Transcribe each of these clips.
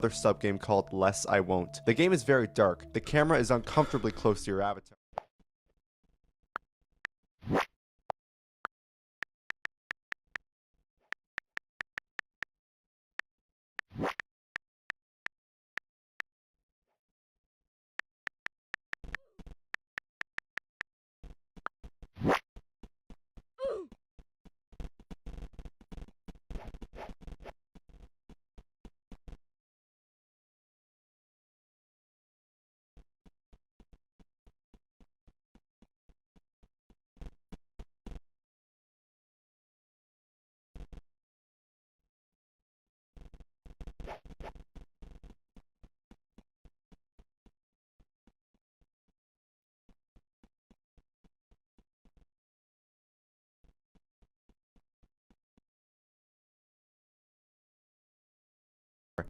another sub-game called Less I Won't. The game is very dark. The camera is uncomfortably close to your avatar.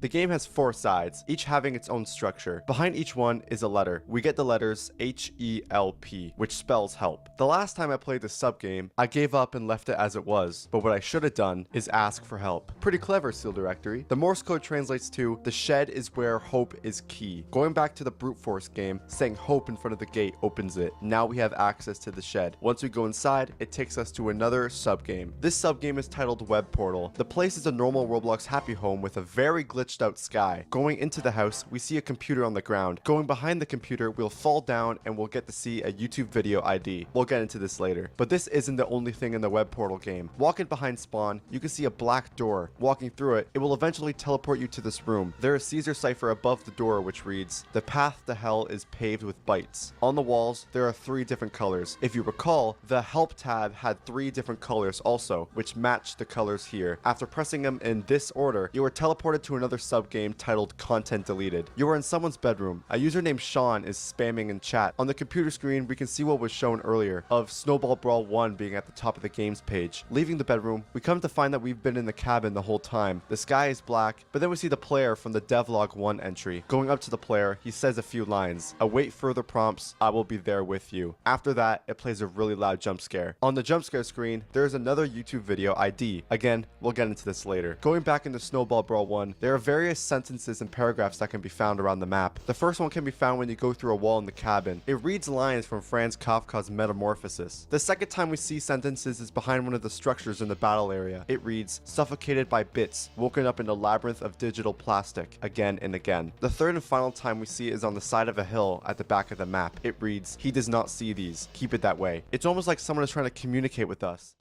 The game has 4 sides, each having its own structure. Behind each one is a letter. We get the letters H-E-L-P, which spells help. The last time I played this sub-game, I gave up and left it as it was, but what I should have done is ask for help. Pretty clever, Seal Directory. The Morse code translates to, the shed is where hope is key. Going back to the brute force game, saying hope in front of the gate opens it. Now we have access to the shed. Once we go inside, it takes us to another sub-game. This sub-game is titled Web Portal. The place is a normal Roblox happy home with a very glitched out sky. Going into the house, we see a computer on the ground. Going behind the computer, we'll fall down and we'll get to see a YouTube video ID. We'll get into this later. But this isn't the only thing in the Web Portal game. Walking behind spawn, you can see a black door. Walking through it, it will eventually teleport you to this room. There is Caesar cipher above the door which reads, "The path to hell is paved with bites." On the walls, there are 3 different colors. If you recall, the help tab had 3 different colors also, which match the colors here. After pressing them in this order, you are teleported to another sub-game titled Content Deleted. You are in someone's bedroom. A user named Sean is spamming in chat. On the computer screen, we can see what was shown earlier of Snowball Brawl 1 being at the top of the games page. Leaving the bedroom, we come to find that we've been in the cabin the whole time. The sky is black, but then we see the player from the Devlog 1 entry. Going up to the player, he says a few lines. Await further prompts, I will be there with you. After that, it plays a really loud jump scare. On the jump scare screen, there is another YouTube video ID. Again, we'll get into this later. Going back into Snowball Brawl 1, there are various sentences and paragraphs that can be found around the map. The first one can be found when you go through a wall in the cabin. It reads lines from Franz Kafka's Metamorphosis. The second time we see sentences is behind one of the structures in the battle area. It reads, "Suffocated by bits, woken up in a labyrinth of digital plastic," again and again. The third and final time we see it is on the side of a hill at the back of the map. It reads, "He does not see these. Keep it that way." It's almost like someone is trying to communicate with us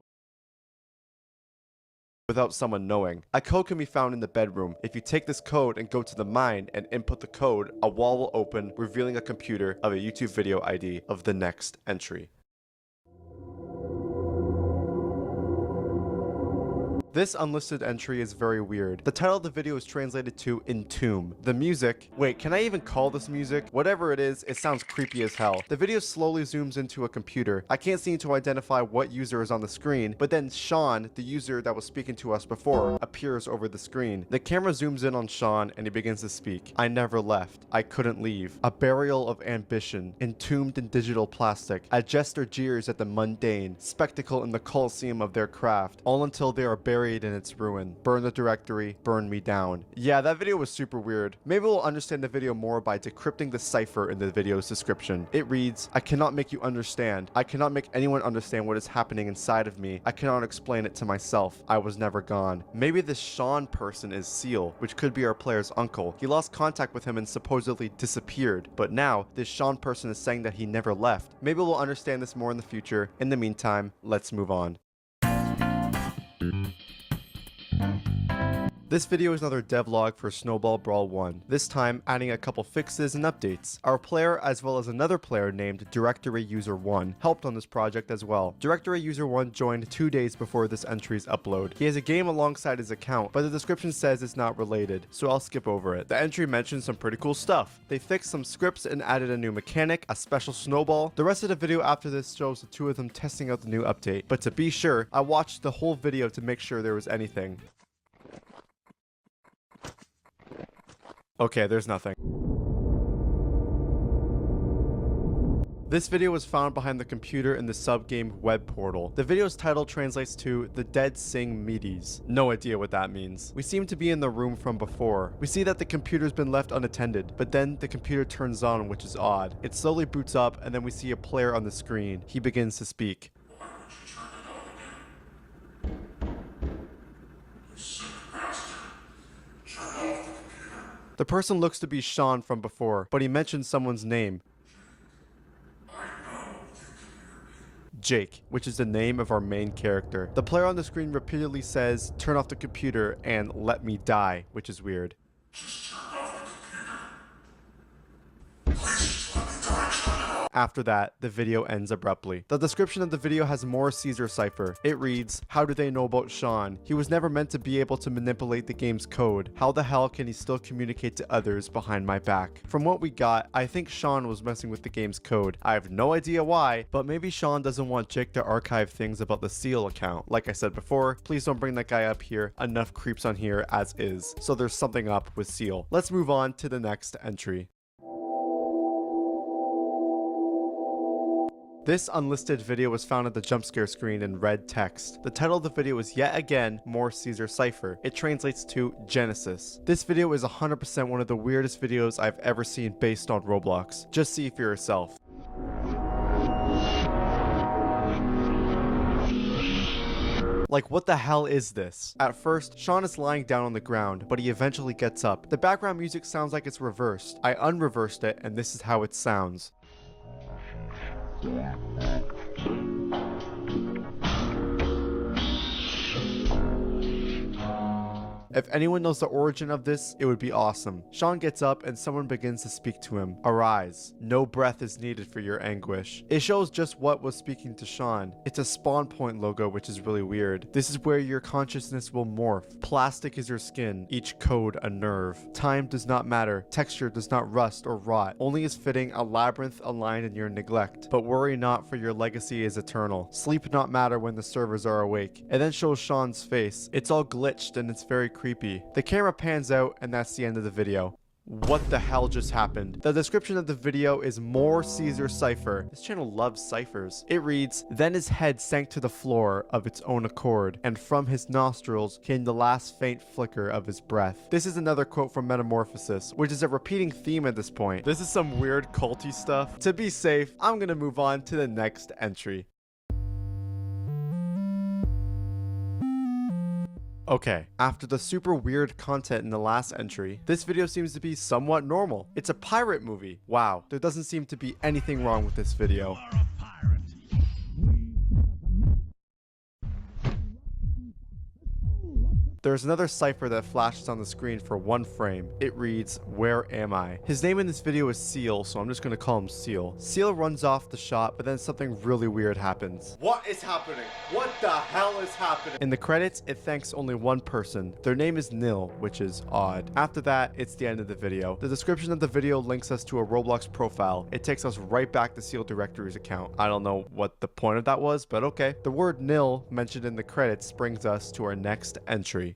without someone knowing. A code can be found in the bedroom. If you take this code and go to the mine and input the code, a wall will open, revealing a computer of a YouTube video ID of the next entry. This unlisted entry is very weird. The title of the video is translated to Entomb. The music, wait, can I even call this music? Whatever it is, it sounds creepy as hell. The video slowly zooms into a computer. I can't seem to identify what user is on the screen, but then Sean, the user that was speaking to us before, appears over the screen. The camera zooms in on Sean and he begins to speak. "I never left. I couldn't leave. A burial of ambition, entombed in digital plastic. A jester jeers at the mundane, spectacle in the coliseum of their craft, all until they are buried in its ruin. Burn the directory, burn me down." Yeah, that video was super weird. Maybe we'll understand the video more by decrypting the cipher in the video's description. It reads, "I cannot make you understand. I cannot make anyone understand what is happening inside of me. I cannot explain it to myself. I was never gone." Maybe this Sean person is Seal, which could be our player's uncle. He lost contact with him and supposedly disappeared, but now this Sean person is saying that he never left. Maybe we'll understand this more in the future. In the meantime, let's move on. This video is another devlog for Snowball Brawl 1, this time adding a couple fixes and updates. Our player, as well as another player named Directory User 1, helped on this project as well. Directory User 1 joined 2 days before this entry's upload. He has a game alongside his account, but the description says it's not related, so I'll skip over it. The entry mentions some pretty cool stuff. They fixed some scripts and added a new mechanic, a special snowball. The rest of the video after this shows the 2 of them testing out the new update, but to be sure, I watched the whole video to make sure there was anything. Okay, there's nothing. This video was found behind the computer in the sub-game web portal. The video's title translates to The Dead Sing Medes. No idea what that means. We seem to be in the room from before. We see that the computer's been left unattended, but then the computer turns on, which is odd. It slowly boots up, and then we see a player on the screen. He begins to speak. The person looks to be Sean from before, but he mentions someone's name. Jake, which is the name of our main character. The player on the screen repeatedly says, "Turn off the computer," and "Let me die," which is weird. After that, the video ends abruptly. The description of the video has more Caesar cipher. It reads, "How do they know about Sean? He was never meant to be able to manipulate the game's code. How the hell can he still communicate to others behind my back?" From what we got, I think Sean was messing with the game's code. I have no idea why, but maybe Sean doesn't want Jake to archive things about the Seal account. Like I said before, please don't bring that guy up here. Enough creeps on here as is. So there's something up with Seal. Let's move on to the next entry. This unlisted video was found at the jump scare screen in red text. The title of the video is yet again more Caesar cipher. It translates to Genesis. This video is 100% one of the weirdest videos I've ever seen based on Roblox. Just see for yourself. Like, what the hell is this? At first, Sean is lying down on the ground, but he eventually gets up. The background music sounds like it's reversed. I unreversed it, and this is how it sounds. If anyone knows the origin of this, it would be awesome. Sean gets up and someone begins to speak to him. "Arise. No breath is needed for your anguish." It shows just what was speaking to Sean. It's a spawn point logo, which is really weird. This is where your consciousness will morph. Plastic is your skin, each code a nerve. Time does not matter. Texture does not rust or rot. Only is fitting a labyrinth aligned in your neglect. But worry not, for your legacy is eternal. Sleep not matter when the servers are awake. It then shows Sean's face. It's all glitched and it's very creepy. The camera pans out and that's the end of the video. What the hell just happened? The description of the video is more Caesar cipher. This channel loves ciphers. It reads, "Then his head sank to the floor of its own accord, and from his nostrils came the last faint flicker of his breath." This is another quote from Metamorphosis, which is a repeating theme at this point. This is some weird culty stuff. To be safe, I'm gonna move on to the next entry. Okay, after the super weird content in the last entry, this video seems to be somewhat normal. It's a pirate movie. Wow, there doesn't seem to be anything wrong with this video. There's another cipher that flashes on the screen for one frame. It reads, "Where am I?" His name in this video is Seal, so I'm just gonna call him Seal. Seal runs off the shot, but then something really weird happens. What is happening? What the hell is happening? In the credits, it thanks only one person. Their name is Nil, which is odd. After that, it's the end of the video. The description of the video links us to a Roblox profile. It takes us right back to Seal Directory's account. I don't know what the point of that was, but okay. The word Nil mentioned in the credits brings us to our next entry.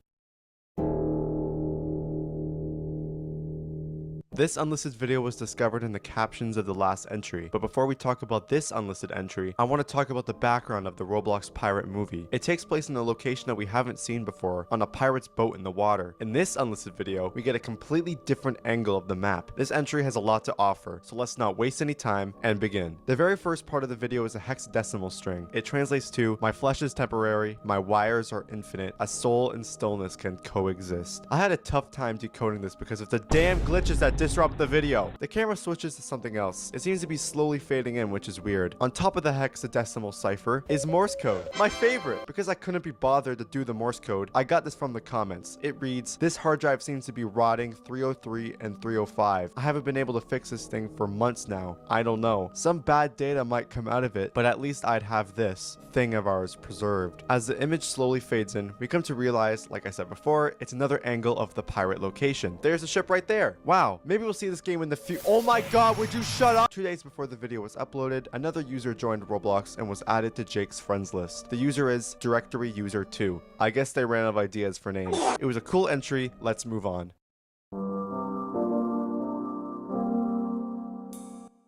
This unlisted video was discovered in the captions of the last entry, but before we talk about this unlisted entry, I want to talk about the background of the Roblox pirate movie. It takes place in a location that we haven't seen before, on a pirate's boat in the water. In this unlisted video, we get a completely different angle of the map. This entry has a lot to offer, so let's not waste any time and begin. The very first part of the video is a hexadecimal string. It translates to, "My flesh is temporary, my wires are infinite, a soul and stillness can coexist." I had a tough time decoding this because of the damn glitches that disrupt the video. The camera switches to something else. It seems to be slowly fading in, which is weird. On top of the hexadecimal cipher is Morse code. My favorite. Because I couldn't be bothered to do the Morse code, I got this from the comments. It reads, "This hard drive seems to be rotting 303 and 305. I haven't been able to fix this thing for months now. I don't know. Some bad data might come out of it, but at least I'd have this thing of ours preserved." As the image slowly fades in, we come to realize, like I said before, it's another angle of the pirate location. There's a ship right there. Wow, maybe we'll see this game in the future. Oh my god, would you shut up? 2 days before the video was uploaded, another user joined Roblox and was added to Jake's friends list. The user is Directory User 2. I guess they ran out of ideas for names. It was a cool entry. Let's move on.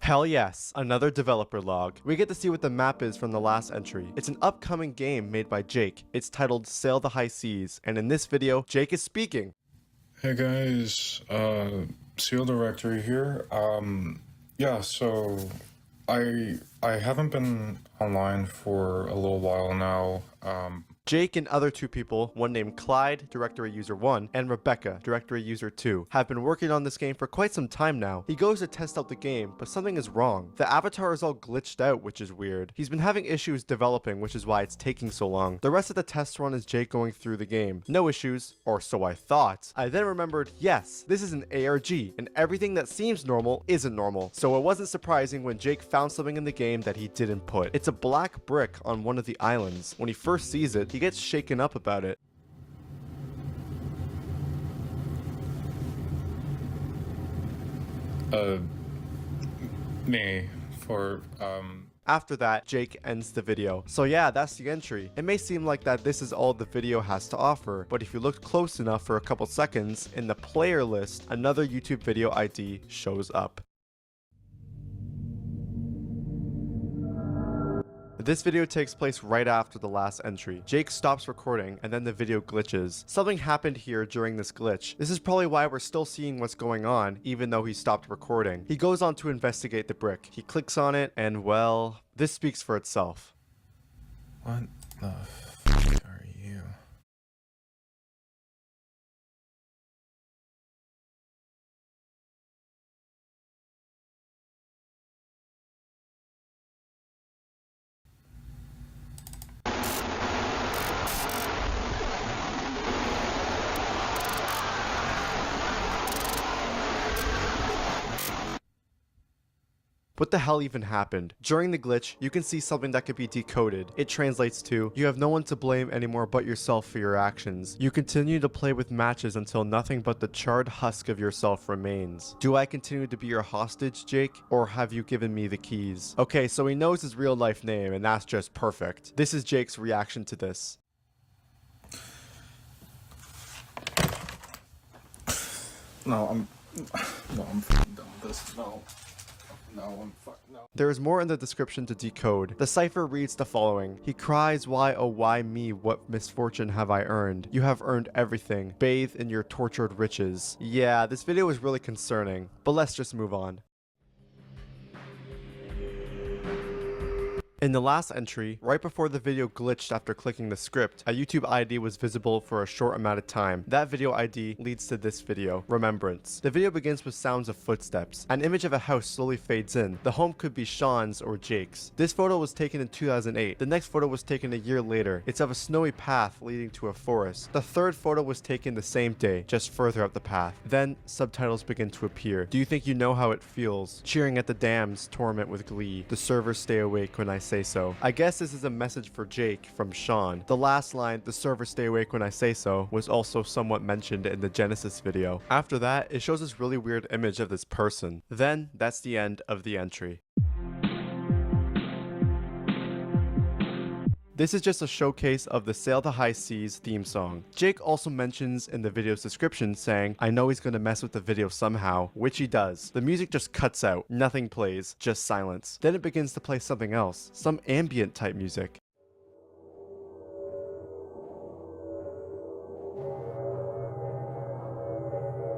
Hell yes, another developer log. We get to see what the map is from the last entry. It's an upcoming game made by Jake. It's titled Sail the High Seas, and in this video, Jake is speaking. Hey guys, Seal Directory here. Yeah, so I haven't been online for a little while now. Jake and other two people, one named Clyde, Directory User 1, and Rebecca, Directory User 2, have been working on this game for quite some time now. He goes to test out the game, but something is wrong. The avatar is all glitched out, which is weird. He's been having issues developing, which is why it's taking so long. The rest of the test run is Jake going through the game. No issues, or so I thought. I then remembered, yes, this is an ARG, and everything that seems normal isn't normal. So it wasn't surprising when Jake found something in the game that he didn't put. It's a black brick on one of the islands. When he first sees it, he gets shaken up about it. After that, Jake ends the video. So yeah, that's the entry. It may seem like that this is all the video has to offer, but if you look close enough for a couple seconds, in the player list, another YouTube video ID shows up. This video takes place right after the last entry. Jake stops recording and then the video glitches. Something happened here during this glitch. This is probably why we're still seeing what's going on even though he stopped recording. He goes on to investigate the brick. He clicks on it and well, this speaks for itself. What the f are you? What the hell even happened? During the glitch, you can see something that could be decoded. It translates to, you have no one to blame anymore but yourself for your actions. You continue to play with matches until nothing but the charred husk of yourself remains. Do I continue to be your hostage, Jake? Or have you given me the keys? Okay, so he knows his real life name and that's just perfect. This is Jake's reaction to this. I'm fucking done with this. No, There is more in the description to decode. The cipher reads the following. He cries, why oh why me, what misfortune have I earned? You have earned everything. Bathe in your tortured riches. Yeah, this video is really concerning, but let's just move on. In the last entry, right before the video glitched after clicking the script, a YouTube ID was visible for a short amount of time. That video ID leads to this video, Remembrance. The video begins with sounds of footsteps. An image of a house slowly fades in. The home could be Sean's or Jake's. This photo was taken in 2008. The next photo was taken a year later. It's of a snowy path leading to a forest. The third photo was taken the same day, just further up the path. Then, subtitles begin to appear. Do you think you know how it feels? Cheering at the dams, torment with glee. The servers stay awake when I say so. I guess this is a message for Jake from Sean. The last line, the servers stay awake when I say so, was also somewhat mentioned in the Genesis video. After that, it shows this really weird image of this person. Then, that's the end of the entry. This is just a showcase of the Sail the High Seas theme song. Jake also mentions in the video's description saying, I know he's gonna mess with the video somehow, which he does. The music just cuts out, nothing plays, just silence. Then it begins to play something else, some ambient type music.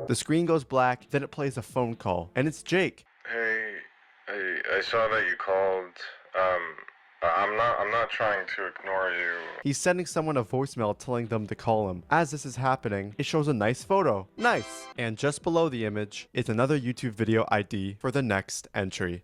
The screen goes black, then it plays a phone call, and it's Jake. Hey, I saw that you called. I'm not trying to ignore you. He's sending someone a voicemail telling them to call him. As this is happening, it shows a nice photo. Nice! And just below the image is another YouTube video ID for the next entry.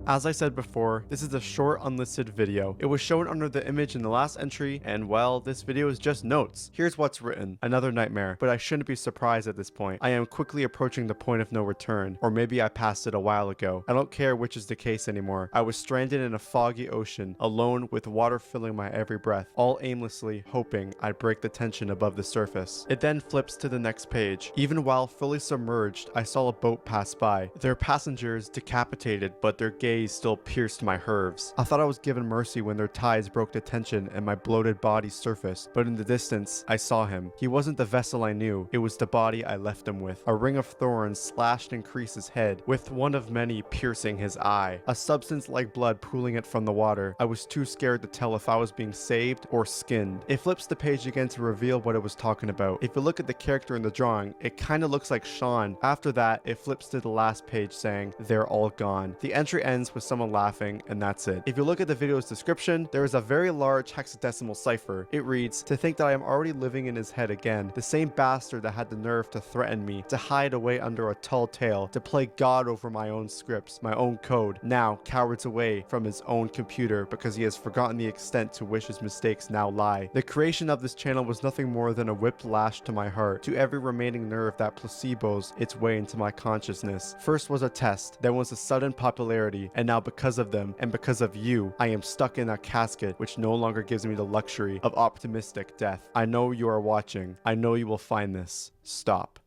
As I said before, this is a short unlisted video. It was shown under the image in the last entry, and well, this video is just notes. Here's what's written. Another nightmare, but I shouldn't be surprised at this point. I am quickly approaching the point of no return, or maybe I passed it a while ago. I don't care which is the case anymore. I was stranded in a foggy ocean, alone with water filling my every breath, all aimlessly hoping I'd break the tension above the surface. It then flips to the next page. Even while fully submerged, I saw a boat pass by. Their passengers decapitated, but their gaze gaze still pierced my nerves. I thought I was given mercy when their ties broke the tension and my bloated body surfaced, but in the distance, I saw him. He wasn't the vessel I knew, it was the body I left him with. A ring of thorns slashed and creased his head, with one of many piercing his eye. A substance like blood pooling it from the water. I was too scared to tell if I was being saved or skinned. It flips the page again to reveal what it was talking about. If you look at the character in the drawing, it kinda looks like Sean. After that, it flips to the last page saying, "They're all gone." The entry ends with someone laughing, and that's it. If you look at the video's description, there is a very large hexadecimal cipher. It reads, "To think that I am already living in his head again, the same bastard that had the nerve to threaten me, to hide away under a tall tale, to play God over my own scripts, my own code, now cowards away from his own computer because he has forgotten the extent to which his mistakes now lie." The creation of this channel was nothing more than a whipped lash to my heart, to every remaining nerve that placebos its way into my consciousness. First was a test, then was a sudden popularity, and now because of them, and because of you, I am stuck in a casket which no longer gives me the luxury of optimistic death. I know you are watching. I know you will find this. Stop.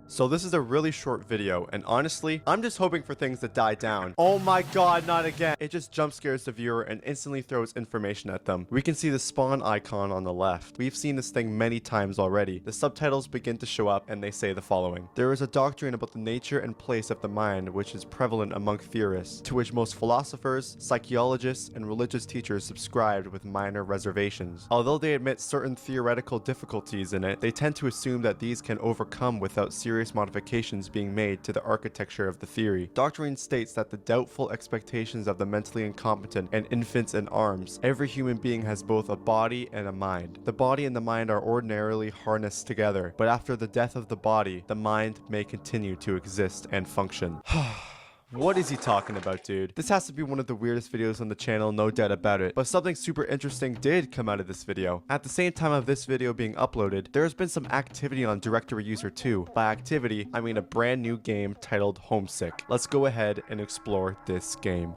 So this is a really short video, and honestly, I'm just hoping for things to die down. Oh my god, not again. It just jump scares the viewer and instantly throws information at them. We can see the spawn icon on the left. We've seen this thing many times already. The subtitles begin to show up and they say the following. There is a doctrine about the nature and place of the mind which is prevalent among theorists, to which most philosophers, psychologists, and religious teachers subscribed with minor reservations. Although they admit certain theoretical difficulties in it, they tend to assume that these can overcome without serious modifications being made to the architecture of the theory. Doctrine states that the doubtful expectations of the mentally incompetent and infants in arms, every human being has both a body and a mind. The body and the mind are ordinarily harnessed together, but after the death of the body, the mind may continue to exist and function. What is he talking about, dude? This has to be one of the weirdest videos on the channel, no doubt about it. But something super interesting did come out of this video. At the same time of this video being uploaded, there has been some activity on Directory User 2. By activity, I mean a brand new game titled Homesick. Let's go ahead and explore this game.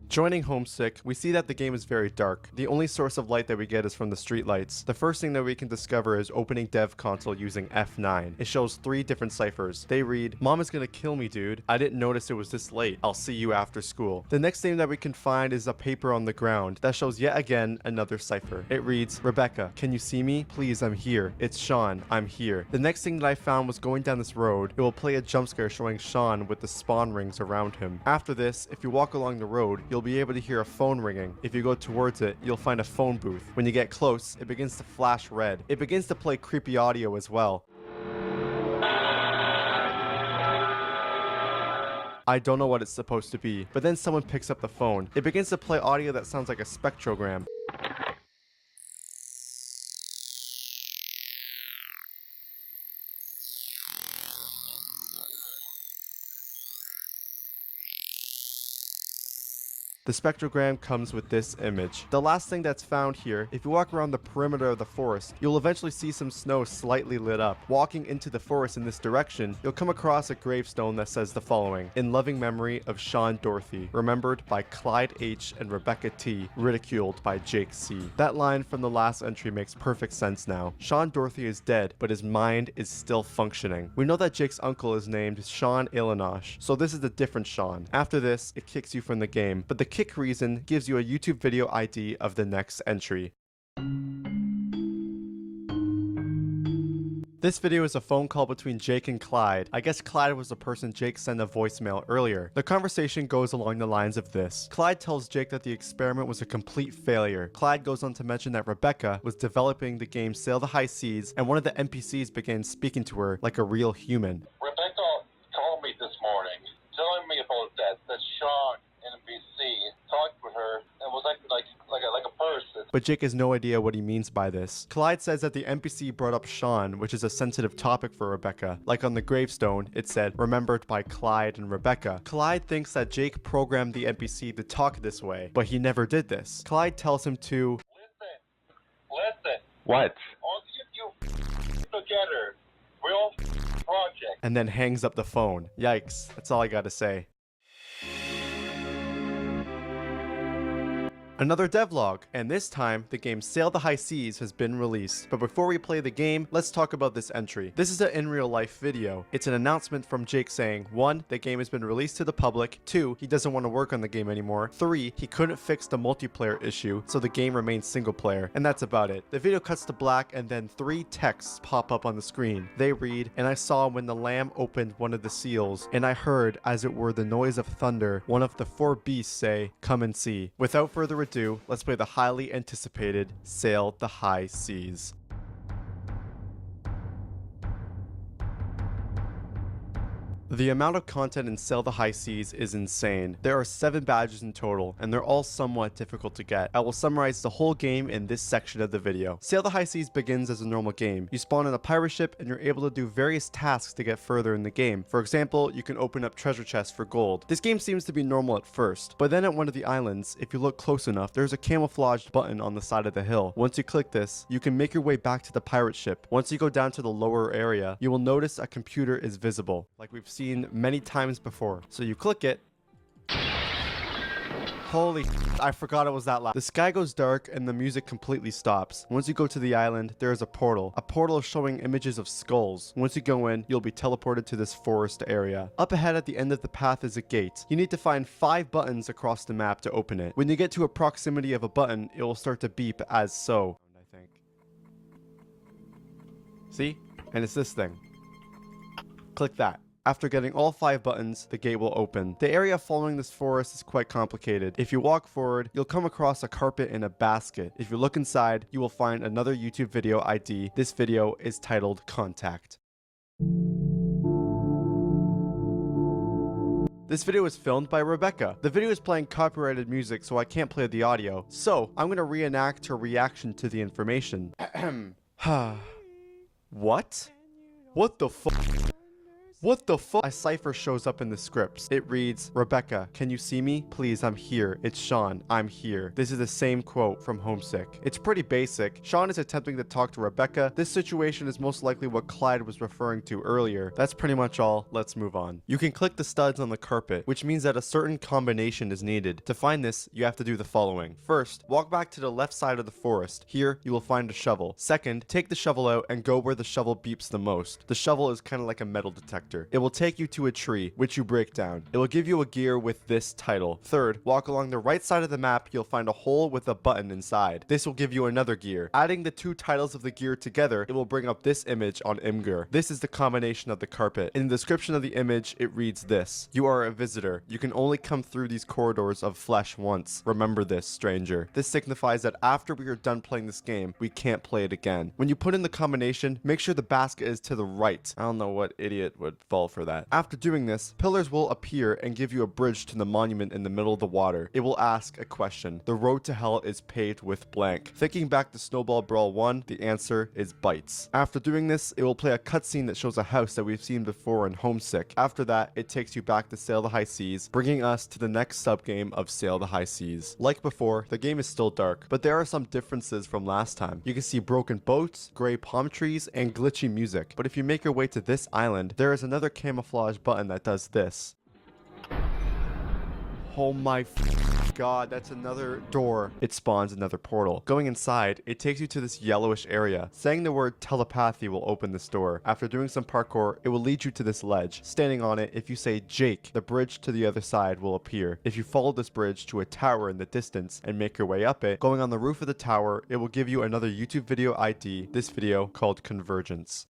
Joining Homesick, we see that the game is very dark. The only source of light that we get is from the streetlights. The first thing that we can discover is opening dev console using F9. It shows 3 different ciphers. They read, "Mom is gonna kill me, dude. I didn't notice it was this late. I'll see you after school." The next thing that we can find is a paper on the ground that shows yet again another cipher. It reads, "Rebecca, can you see me? Please, I'm here. It's Sean. I'm here." The next thing that I found was going down this road. It will play a jump scare showing Sean with the spawn rings around him. After this, if you walk along the road, you'll be able to hear a phone ringing. If you go towards it, you'll find a phone booth. When you get close, it begins to flash red. It begins to play creepy audio as well. I don't know what it's supposed to be, but then someone picks up the phone. It begins to play audio that sounds like a spectrogram. The spectrogram comes with this image. The last thing that's found here, if you walk around the perimeter of the forest, you'll eventually see some snow slightly lit up. Walking into the forest in this direction, you'll come across a gravestone that says the following: "In loving memory of Sean Dorothy, remembered by Clyde H. and Rebecca T, ridiculed by Jake C." That line from the last entry makes perfect sense now. Sean Dorothy is dead, but his mind is still functioning. We know that Jake's uncle is named Sean Ilinosh, so this is a different Sean. After this, it kicks you from the game, but the kick reason gives you a YouTube video ID of the next entry. This video is a phone call between Jake and Clyde. I guess Clyde was the person Jake sent a voicemail earlier. The conversation goes along the lines of this. Clyde tells Jake that the experiment was a complete failure. Clyde goes on to mention that Rebecca was developing the game Sail the High Seas, and one of the NPCs began speaking to her like a real human. Rebecca called me this morning, telling me about that Sean NPC talked with her and was like a person. But Jake has no idea what he means by this. Clyde says that the NPC brought up Sean, which is a sensitive topic for Rebecca. Like on the gravestone, it said, "Remembered by Clyde and Rebecca." Clyde thinks that Jake programmed the NPC to talk this way, but he never did this. Clyde tells him to Listen. What? All you together, real project. and then hangs up the phone. Yikes, that's all I gotta say. Another devlog, and this time, the game Sail the High Seas has been released. But before we play the game, let's talk about this entry. This is an in real life video. It's an announcement from Jake saying, 1. The game has been released to the public, 2. He doesn't want to work on the game anymore, 3. He couldn't fix the multiplayer issue, so the game remains single player, and that's about it. The video cuts to black, and then 3 texts pop up on the screen. They read, "And I saw when the Lamb opened one of the seals, and I heard, as it were the noise of thunder, one of the 4 beasts say, 'Come and see.'" Without further ado, let's play the highly anticipated Sail the High Seas. The amount of content in Sail the High Seas is insane. There are 7 badges in total, and they're all somewhat difficult to get. I will summarize the whole game in this section of the video. Sail the High Seas begins as a normal game. You spawn in a pirate ship, and you're able to do various tasks to get further in the game. For example, you can open up treasure chests for gold. This game seems to be normal at first, but then at one of the islands, if you look close enough, there's a camouflaged button on the side of the hill. Once you click this, you can make your way back to the pirate ship. Once you go down to the lower area, you will notice a computer is visible, like we've seen many times before. So you click it. Holy I forgot it was that loud. The sky goes dark and the music completely stops. Once you go to the island, there is a portal. A portal showing images of skulls. Once you go in, you'll be teleported to this forest area. Up ahead at the end of the path is a gate. You need to find 5 buttons across the map to open it. When you get to a proximity of a button, it will start to beep as so, I think. See? And it's this thing. Click that. After getting all 5 buttons, the gate will open. The area following this forest is quite complicated. If you walk forward, you'll come across a carpet in a basket. If you look inside, you will find another YouTube video ID. This video is titled Contact. This video was filmed by Rebecca. The video is playing copyrighted music, so I can't play the audio. So, I'm gonna reenact her reaction to the information. What? What the fuck? What the fuck? A cipher shows up in the scripts. It reads, "Rebecca, can you see me? Please, I'm here. It's Sean. I'm here." This is the same quote from Homesick. It's pretty basic. Sean is attempting to talk to Rebecca. This situation is most likely what Clyde was referring to earlier. That's pretty much all. Let's move on. You can click the studs on the carpet, which means that a certain combination is needed. To find this, you have to do the following. First, walk back to the left side of the forest. Here, you will find a shovel. Second, take the shovel out and go where the shovel beeps the most. The shovel is kind of like a metal detector. It will take you to a tree, which you break down. It will give you a gear with this title. Third, walk along the right side of the map, you'll find a hole with a button inside. This will give you another gear. Adding the 2 titles of the gear together, it will bring up this image on Imgur. This is the combination of the carpet. In the description of the image, it reads this: "You are a visitor. You can only come through these corridors of flesh once. Remember this, stranger." This signifies that after we are done playing this game, we can't play it again. When you put in the combination, make sure the basket is to the right. I don't know what idiot would fall for that. After doing this, pillars will appear and give you a bridge to the monument in the middle of the water. It will ask a question. The road to hell is paved with blank. Thinking back to Snowball Brawl 1, the answer is bites. After doing this, it will play a cutscene that shows a house that we've seen before in Homesick. After that, it takes you back to Sail the High Seas, bringing us to the next subgame of Sail the High Seas. Like before, the game is still dark, but there are some differences from last time. You can see broken boats, gray palm trees, and glitchy music. But if you make your way to this island, there is another camouflage button that does this. Oh my god, that's another door. It spawns another portal. Going inside, it takes you to this yellowish area. Saying the word telepathy will open this door. After doing some parkour, it will lead you to this ledge. Standing on it, if you say Jake, the bridge to the other side will appear. If you follow this bridge to a tower in the distance and make your way up it, going on the roof of the tower, it will give you another YouTube video ID, this video called Convergence.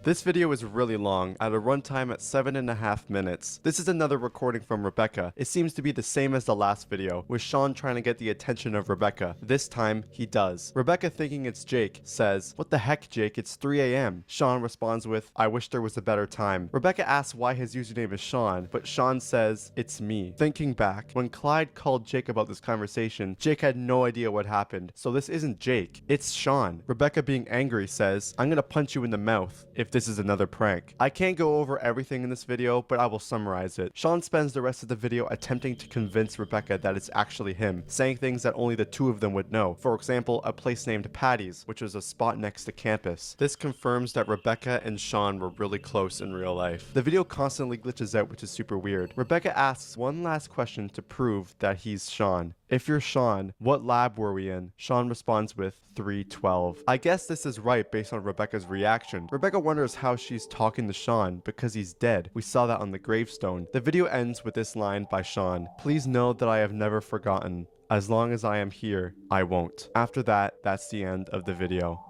This video is really long, at a runtime at 7.5 minutes. This is another recording from Rebecca. It seems to be the same as the last video, with Sean trying to get the attention of Rebecca. This time, he does. Rebecca, thinking it's Jake, says, "What the heck, Jake? It's 3 a.m. Sean responds with, "I wish there was a better time." Rebecca asks why his username is Sean, but Sean says, "It's me." Thinking back, when Clyde called Jake about this conversation, Jake had no idea what happened, so this isn't Jake. It's Sean. Rebecca, being angry, says, "I'm gonna punch you in the mouth if this is another prank. I can't go over everything in this video, but I will summarize it. Sean spends the rest of the video attempting to convince Rebecca that it's actually him, saying things that only the two of them would know. For example, a place named Patty's, which was a spot next to campus. This confirms that Rebecca and Sean were really close in real life. The video constantly glitches out, which is super weird. Rebecca asks one last question to prove that he's Sean. If you're Sean, what lab were we in? Sean responds with 312. I guess this is right based on Rebecca's reaction. Rebecca wonders how she's talking to Sean because he's dead. We saw that on the gravestone. The video ends with this line by Sean. Please know that I have never forgotten. As long as I am here, I won't. After that, that's the end of the video.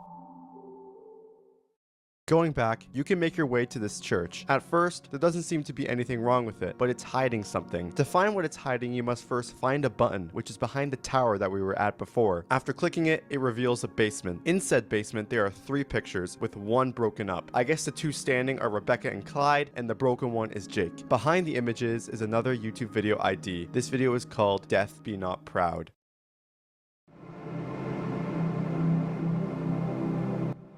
Going back, you can make your way to this church. At first, there doesn't seem to be anything wrong with it, but it's hiding something. To find what it's hiding, you must first find a button, which is behind the tower that we were at before. After clicking it, it reveals a basement. In said basement, there are 3 pictures, with one broken up. I guess the 2 standing are Rebecca and Clyde, and the broken one is Jake. Behind the images is another YouTube video ID. This video is called Death Be Not Proud.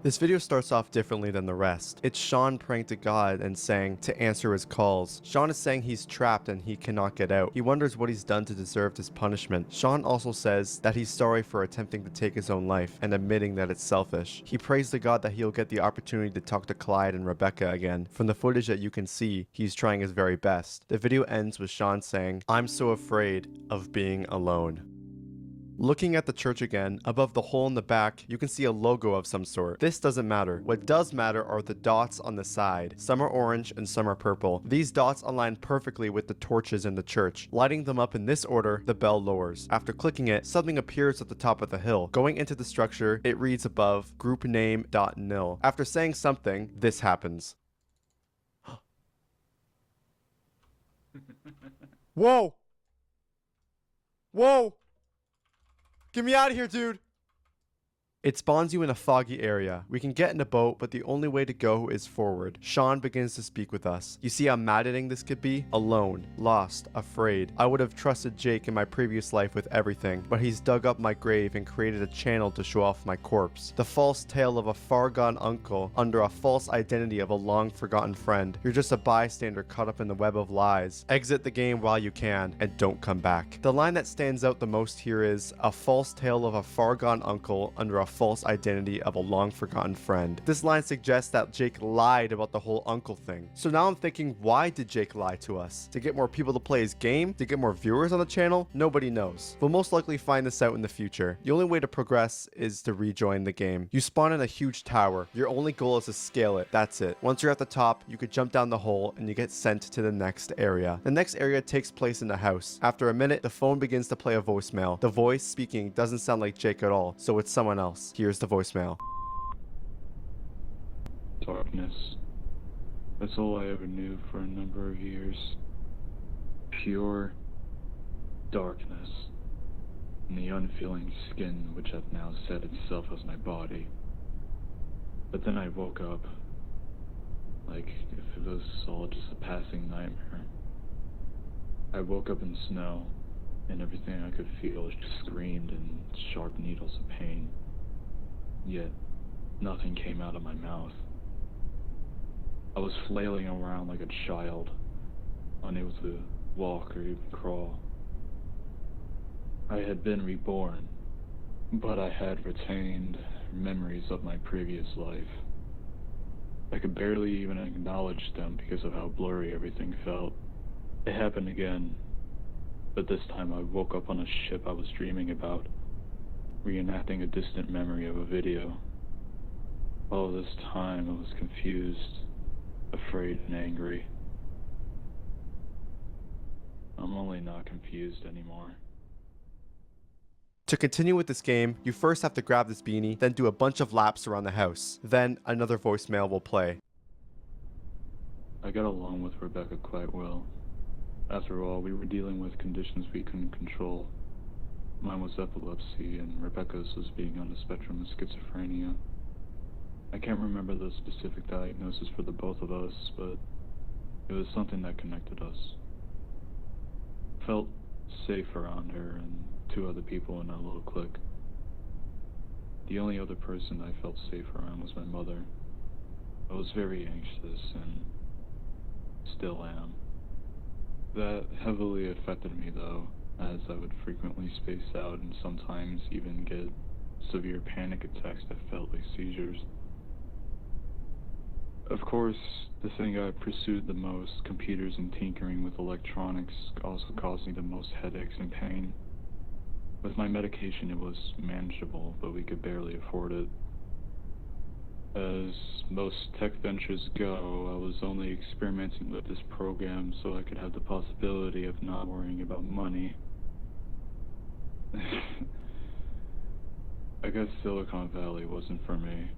This video starts off differently than the rest. It's Sean praying to God and saying to answer his calls. Sean is saying he's trapped and he cannot get out. He wonders what he's done to deserve this punishment. Sean also says that he's sorry for attempting to take his own life and admitting that it's selfish. He prays to God that he'll get the opportunity to talk to Clyde and Rebecca again. From the footage that you can see, he's trying his very best. The video ends with Sean saying, "I'm so afraid of being alone." Looking at the church again, above the hole in the back, you can see a logo of some sort. This doesn't matter. What does matter are the dots on the side. Some are orange and some are purple. These dots align perfectly with the torches in the church. Lighting them up in this order, the bell lowers. After clicking it, something appears at the top of the hill. Going into the structure, it reads above, groupname.nil. After saying something, this happens. Whoa! Whoa! Get me out of here, dude! It spawns you in a foggy area. We can get in a boat, but the only way to go is forward. Sean begins to speak with us. You see how maddening this could be? Alone, lost, afraid. I would have trusted Jake in my previous life with everything, but he's dug up my grave and created a channel to show off my corpse. The false tale of a far-gone uncle under a false identity of a long-forgotten friend. You're just a bystander caught up in the web of lies. Exit the game while you can, and don't come back. The line that stands out the most here is, a false tale of a far-gone uncle under a false identity of a long-forgotten friend. This line suggests that Jake lied about the whole uncle thing. So now I'm thinking, why did Jake lie to us? To get more people to play his game? To get more viewers on the channel? Nobody knows. We'll most likely find this out in the future. The only way to progress is to rejoin the game. You spawn in a huge tower. Your only goal is to scale it. That's it. Once you're at the top, you could jump down the hole and you get sent to the next area. The next area takes place in the house. After a minute, the phone begins to play a voicemail. The voice speaking doesn't sound like Jake at all, so it's someone else. Here's the voicemail. Darkness. That's all I ever knew for a number of years. Pure darkness. And the unfeeling skin which hath now set itself as my body. But then I woke up. Like if it was all just a passing nightmare. I woke up in snow, and everything I could feel just screamed in sharp needles of pain. Yet, nothing came out of my mouth. I was flailing around like a child, unable to walk or even crawl. I had been reborn, but I had retained memories of my previous life. I could barely even acknowledge them because of how blurry everything felt. It happened again, but this time I woke up on a ship I was dreaming about, reenacting a distant memory of a video. All this time I was confused, afraid, and angry. I'm only not confused anymore. To continue with this game, you first have to grab this beanie, then do a bunch of laps around the house. Then another voicemail will play. I got along with Rebecca quite well. After all, we were dealing with conditions we couldn't control. Mine was epilepsy, and Rebecca's was being on the spectrum of schizophrenia. I can't remember the specific diagnosis for the both of us, but it was something that connected us. Felt safe around her and 2 other people in our little clique. The only other person I felt safe around was my mother. I was very anxious and still am. That heavily affected me though, as I would frequently space out and sometimes even get severe panic attacks that felt like seizures. Of course, the thing I pursued the most, computers and tinkering with electronics, also caused me the most headaches and pain. With my medication it was manageable, but we could barely afford it. As most tech ventures go, I was only experimenting with this program so I could have the possibility of not worrying about money. I guess Silicon Valley wasn't for me.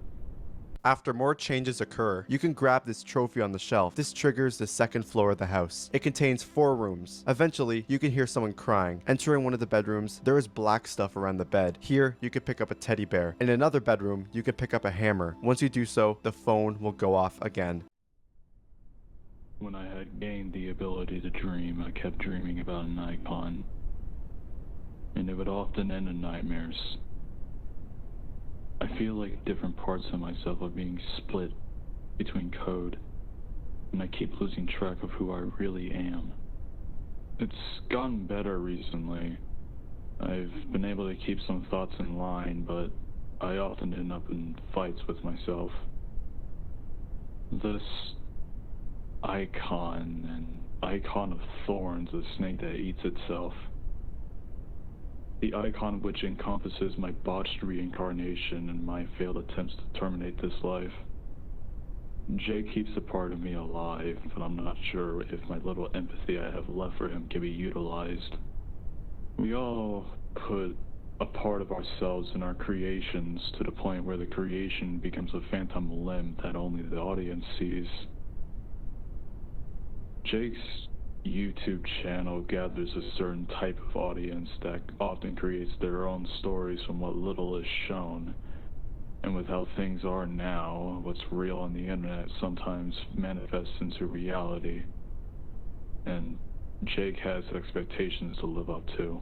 After more changes occur, you can grab this trophy on the shelf. This triggers the second floor of the house. It contains 4 rooms. Eventually, you can hear someone crying. Entering one of the bedrooms, there is black stuff around the bed. Here, you can pick up a teddy bear. In another bedroom, you can pick up a hammer. Once you do so, the phone will go off again. When I had gained the ability to dream, I kept dreaming about an icon. And it would often end in nightmares. I feel like different parts of myself are being split between code, and I keep losing track of who I really am. It's gotten better recently. I've been able to keep some thoughts in line, but I often end up in fights with myself. This icon of thorns, a snake that eats itself. The icon which encompasses my botched reincarnation and my failed attempts to terminate this life. Jay keeps a part of me alive, but I'm not sure if my little empathy I have left for him can be utilized. We all put a part of ourselves in our creations to the point where the creation becomes a phantom limb that only the audience sees. Jake's YouTube channel gathers a certain type of audience that often creates their own stories from what little is shown. And with how things are now, what's real on the internet sometimes manifests into reality. And Jake has expectations to live up to.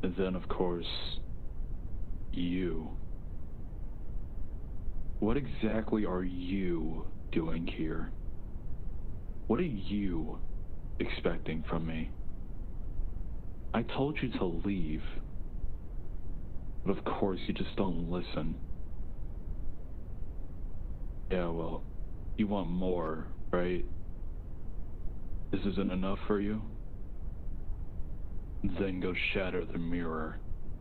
And then, of course, you. What exactly are you doing here? What are you expecting from me? I told you to leave. But of course you just don't listen. Yeah, well, you want more, right? This isn't enough for you? Then go shatter the mirror.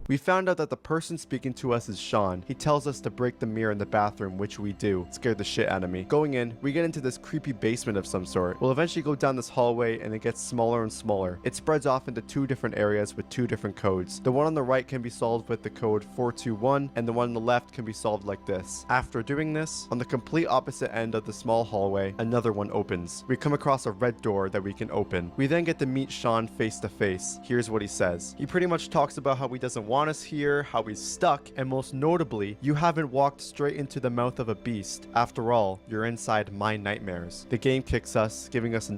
We found out that the person speaking to us is Sean. He tells us to break the mirror in the bathroom, which we do. It scared the shit out of me. Going in, we get into this creepy basement of some sort. We'll eventually go down this hallway and it gets smaller and smaller. It spreads off into 2 different areas with 2 different codes. The one on the right can be solved with the code 421 and the one on the left can be solved like this. After doing this, on the complete opposite end of the small hallway, another one opens. We come across a red door that we can open. We then get to meet Sean face to face. Here's what he says. He pretty much talks about how he doesn't want us here, how he's stuck, and most notably, you haven't walked straight into the mouth of a beast. After all, you're inside my nightmares. The game kicks us, giving us an